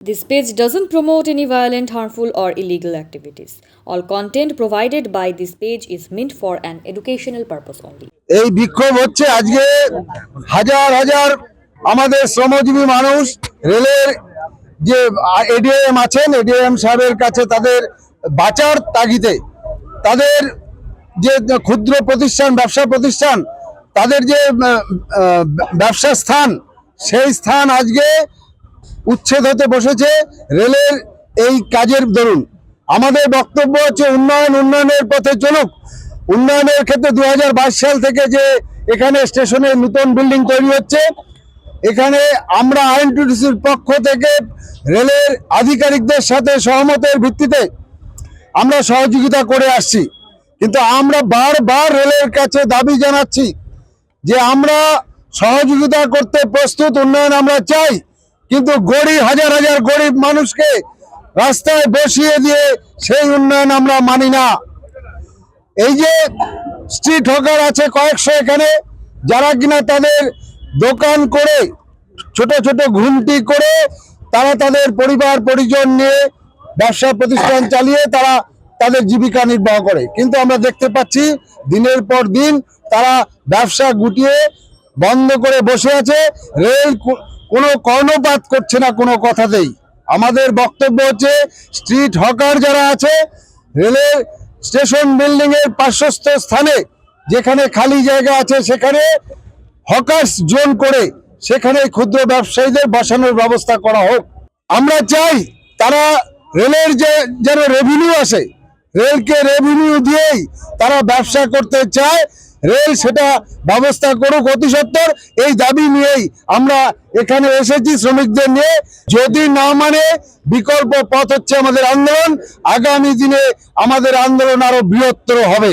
This page doesn't promote any violent, harmful, or illegal activities. All content provided by this page is meant for an educational purpose only. এই বিক্ষোভ হচ্ছে আজকে হাজার হাজার আমাদের শ্রমজীবী মানুষ রেলের যে এডিএম আছেন, এডিএম সাহেবের কাছে তাদের বাঁচার তাগিদে তাদের যে ক্ষুদ্র প্রতিষ্ঠান, ব্যবসা প্রতিষ্ঠান, তাদের যে ব্যবসা স্থান, সেই স্থান আজকে উচ্ছেদ হতে বসেছে রেলের এই কাজের দরুন। আমাদের বক্তব্য হচ্ছে উন্নয়নের পথে চলুক। উন্নয়নের ক্ষেত্রে 2022 সাল থেকে যে এখানে স্টেশনের নতুন বিল্ডিং তৈরি হচ্ছে, এখানে আমরা আইএনটিটিসির পক্ষ থেকে রেলের আধিকারিকদের সাথে সহমতের ভিত্তিতে আমরা সহযোগিতা করে আসছি। কিন্তু আমরা বারবার রেলের কাছে দাবি জানাচ্ছি যে আমরা সহযোগিতা করতে প্রস্তুত, উন্নয়ন আমরা চাই, কিন্তু হাজার হাজার গরিব মানুষকে রাস্তায় বসিয়ে দিয়ে সেই উন্নয়ন আমরা মানি না। এই যে স্ট্রিট হকার আছে কয়েকশো এখানে, যারা কিনা তাদের দোকান করে, ছোট ছোট ঘুমটি করে তারা তাদের পরিবার পরিজন নিয়ে ব্যবসা প্রতিষ্ঠান চালিয়ে তারা তাদের জীবিকা নির্বাহ করে, কিন্তু আমরা দেখতে পাচ্ছি দিনের পর দিন তারা ব্যবসা গুটিয়ে বন্ধ করে বসে আছে। রেল কোনো কর্ণপাত করছে না কোনো কথাতেই। আমাদের বক্তব্য হচ্ছে স্ট্রিট হকার যারা আছে, রেলের স্টেশন বিল্ডিং এর পার্শ্বস্থ স্থানে যেখানে খালি জায়গা আছে সেখানে হকার্স জোন করে সেখানে ক্ষুদ্র ব্যবসায়ীদের বসানোর ব্যবস্থা করা হোক। আমরা চাই তারা রেলের যেন রেভিনিউ আসে, রেলকে রেভিনিউ দিয়েই তারা ব্যবসা করতে চায়, রেল সেটা ব্যবস্থা করুক অতি সত্বর। এই দাবি নিয়েই আমরা এখানে এসেছি শ্রমিকদের নিয়ে। যদি না মানে বিকল্প পথ হচ্ছে আমাদের আন্দোলন। আগামী দিনে আমাদের আন্দোলন আরো বৃহত্তর হবে।